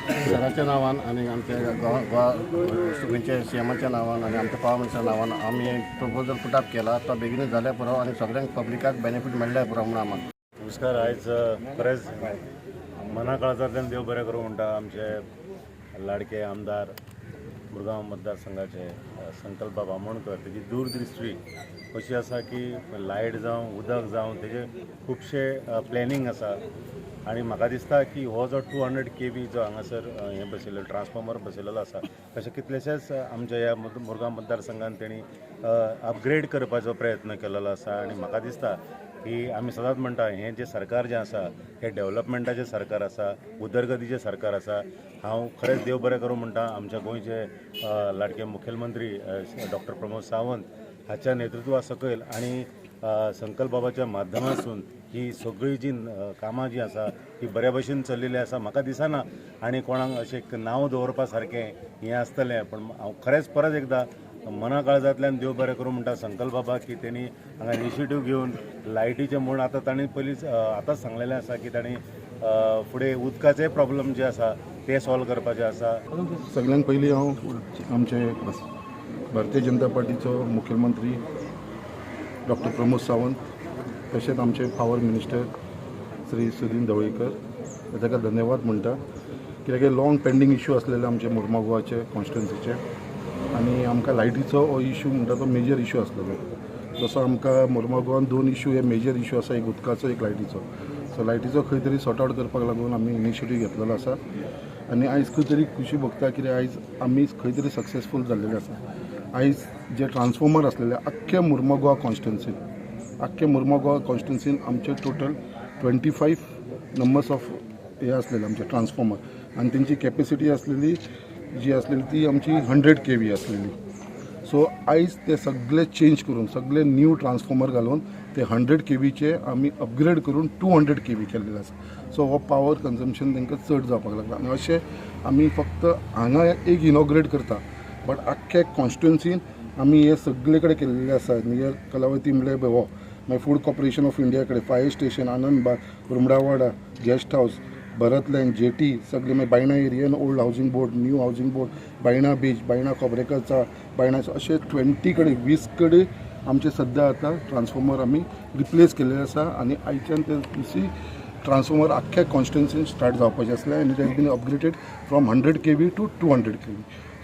सराच्या नावान आणि आमच्या गोवा सीएमाच्या नावान आणि आमच्या पावर मिनिस्टरच्या नावान आम्ही प्रपोजल पुटअप केला तो बेगीन जाल्या पुरो आणि सगळ्यांक पब्लिकाक बेनिफीट मेळ्ळ्या पुरो म्हणून आम्हाला नमस्कार. आयज खरेंच मना काळजांतल्यान देव बरें करूं म्हणटा आमचे लाडके आमदार मुरगांव मतदारसंघाचे संकल्प बाबा आमोणकर. तेजी दूरदृष्टी अशी आसा की लायट जावं उदक जावं तेजे खुबशे प्लॅनिंग आसा आणि म्हाका दिसता की हो जो 200 kV जो हांगासर हें बसयल्लो ट्रान्सफॉर्मर बसयल्लो आसा अशे कितलेशेच आमच्या ह्या मुरगांव मतदारसंघान तेणी अपग्रेड करपाचो प्रयत्न केलेलो आसा. आणि म्हाका दिसता की आमी सदांच म्हणटा हें जें सरकार जें आसा हें डेव्हलपमेंटाचें सरकार आसा, उदरगतीचें सरकार आसा. हांव खरेंच देव बरें करूं म्हणटा आमच्या गोंयचे लाडके मुखेलमंत्री डॉक्टर प्रमोद सावंत हाच्या नेतृत्वा सकयल आणि संकल्प बाबाच्या माध्यमांतसून ही सगळी जी कामां जी आसा ती बऱ्या भशेन चल्लेली आसा. म्हाका दिसना आनी कोणाक अशें नांव दवरपा सारकें हें आसतलें. पण हांव खरेंच परत एकदां मना काळजांतल्यान देव बरें करूं म्हणटा संकल्प बाबा की तेणी हांगा इनिशिएटीव घेवन लायटीचें म्हूण आतां तांणी पयलींच आतांच सांगलेलें आसा की तांणी फुडें उदकाचे प्रॉब्लेम जे आसा ते सॉल्व करपाचे आसा. सगळ्यांत पयलीं हांव आमचे भारतीय जनता पार्टीचो मुखेलमंत्री डॉक्टर प्रमोद सावंत तशेंच आमचे पावर मिनिस्टर श्री सुदीन ढवळीकर ताका धन्यवाद म्हणटा. कित्याक लॉंग पेंडींग इश्यू आसलेले आमचे मुरगांव गोवाचे कॉन्स्टिट्युन्सीचे आनी आमकां लायटीचो हो इश्यू म्हणटा तो मेजर इश्यू आसलेलो. जसो आमकां मुरगांव गोवान 2 इश्यू हे मेजर इश्यू आसा, एक उदकाचो एक लायटीचो. सो लायटीचो खंय तरी सॉर्ट आवट करपाक लागून आमी इनिशिएटीव घेतलेलो आसा आनी आयज खंय तरी खुशी भोगता कित्याक आयज आमी खंय तरी सक्सेसफूल जाल्लेले आसा. आयज जे ट्रान्सफॉर्मर आसलेले आख्ख्या मुरगांव गोवा कॉन्स्टिट्युन्सीन आमचे टोटल 25 नंबर्स ऑफ हे आसलेले आमचे ट्रान्सफॉर्मर आनी तेंची कॅपेसिटी आसलेली जी आसलेली ती आमची 100 kV आसलेली. सो आयज ते सगळे चेंज करून सगळे न्यू ट्रान्सफॉर्मर घालून ते 100 kVचे आमी अपग्रेड करून 200 kV केल्लेले आसा. सो हो पावर कन्जम्पशन तांकां चड जावपाक लागला आनी अशें आमी फक्त हांगा एक इनॉग्रेट करता बट आख्ख्या कॉन्स्टिट्युन्सीन आमी हे सगळे कडेन केल्लेले आसा. नियर कलावती म्हणल्यार हो मागीर फूड कॉर्पोरेशन ऑफ इंडिया कडेन, fire station, Anandbag, Rumdawada, guest house, Bharat land, jetty सगळे, मागीर बायणा एरियन old housing board, new housing board, Baina beach, Baina खोबरेकरचा, बायणा अशे 20 कडेन 20 कडेन आमचे सद्या आतां ट्रान्सफॉर्मर आमी रिप्लेस केल्ले आसा. आनी आयच्यान ते दुसरी ट्रान्सफॉर्मर आख्ख्या कॉन्स्टिट्युन्सीन स्टार्ट जावपाचें आसलें आनी it has been upgraded from 100 kV to 200 kV.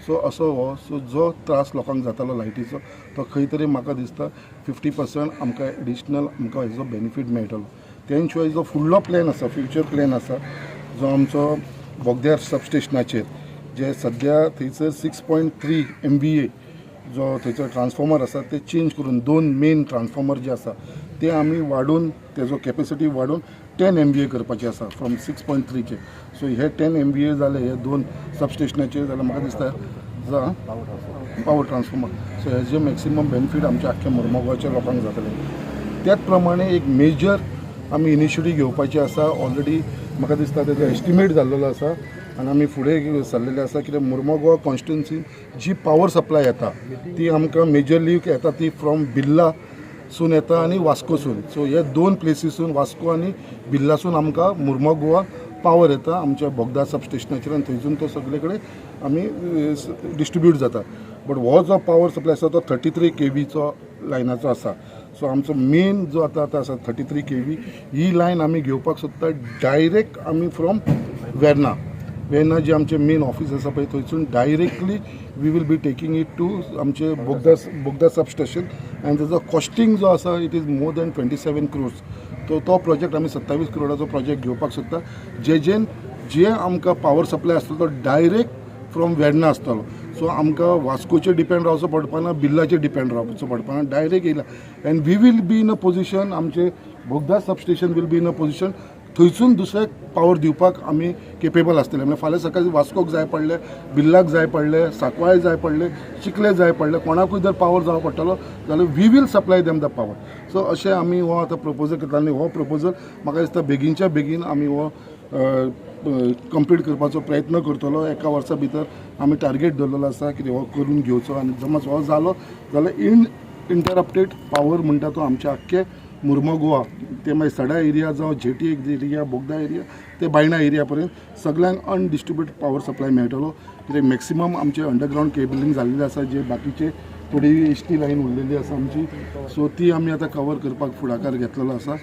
So असो हो जो त्रास लोकांक जातालो लायटीचो तो खंय तरी म्हाका दिसता 50% आमकां एडिशनल आमकां हेजो बेनिफीट मेळटलो. ते शिवाय जो फुडलो प्लॅन आसा, फ्युचर प्लॅन आसा जो आमचो बोगद्यार सबस्टेशनाचेर जे सद्या थंयसर 6.3 MVA जो थंयचो ट्रान्सफॉर्मर आसा ते चेंज करून 2 मेन ट्रान्सफॉर्मर जे आसा ते आमी वाडून तेजो कॅपेसिटी वाडून 10 MVA करपाचे आसा फ्रॉम 6.3 चे. सो हे 10 MVA जाले हे 2 सबस्टेशनाचेर जाल्यार म्हाका दिसता पावर ट्रान्सफॉर्मर. सो हेजे मॅक्सिमम बेनिफीट आमच्या आख्ख्या मुरगांव गोवाच्या लोकांक जातले. त्याच प्रमाणे एक मेजर आमी इनिशिएटीव घेवपाची आसा. ऑलरेडी म्हाका दिसता तेजो एस्टिमेट जाल्लो आसा आनी आमी फुडें सरलेले आसा कित्याक मुरगांव गोवा कॉन्स्टिट्युन्सीन जी पावर सप्लाय येता ती आमकां मेजरली येता ती फ्रॉम बिर्ला सून येता आनी वास्कोसून. सो हे 2 प्लेसीसून वास्को आनी बिर्लासून आमकां मुरगांव गोवा पावर येता आमच्या बोगदा सबस्टेशनाचेर आनी थंयसून तो सगळे कडेन आमी डिस्ट्रिब्यूट जाता. बट हो जो पावर सप्लाय आसा तो 33 kVचो लायनाचो आसा. सो आमचो मेन जो आतां आसा 33 kV ही लायन आमी घेवपाक सोदता डायरेक्ट आमी फ्रॉम वेर्ना जे आमचे मेन ऑफिस आसा पळय थंयसून directly we will be taking it to आमचे बोगदा सबस्टेशन आनी तेजो कॉस्टिंग जो आसा it is more than 27 crores. तो प्रोजेक्ट आमी 27 crores प्रोजेक्ट घेवपाक सोदता जे आमकां पावर सप्लाय आसतलो तो डायरेक्ट फ्रॉम वेर्ना आसतलो. सो आमकां वास्कोचेर डिपेंड रावचो पडपाना, बिर्लाचेर डिपेंड रावचो पडपाना, डायरेक्ट येयला. And we will be in a position आमचे Bogda substation will be in a position थंयसून दुसऱ्याक पावर दिवपाक आमी केपेबल आसतले. म्हणजे फाल्यां सकाळी वास्कोक जाय पडले, बिर्लाक जाय पडले, सांकवाळे जाय पडले, चिखले जाय पडले, कोणाकूय जर पावर जावो पडटलो जाल्यार we will supply them the power. So अशें आमी हो आतां प्रपोजल करता आनी हो प्रपोजल म्हाका दिसता बेगीनच्या बेगीन आमी हो कंप्लीट करपाचो प्रयत्न करतलो. एका वर्सा भितर आमी टार्गेट दवरलेलो आसा की हो करून घेवचो आनी समज हो जालो जाल्यार इनइंटरप्टेड पावर म्हणटा तो आमच्या आख्खे मुर्मो गोवा ते मागीर सडा एरिया जावं जेटी एरिया बोगदा एरिया ते बायणा एरिया पर्यंत सगळ्यांक अनडिस्ट्रिब्युटेड पावर सप्लाय मेळटलो कित्याक मॅक्सिमम आमचे अंडरग्रावंड केबलिंग जाल्लेले आसा जे बाकीचे थोडी एस टी लायन उरलेली आसा आमची सो ती आमी आतां कवर करपाक फुडाकार घेतलेलो आसा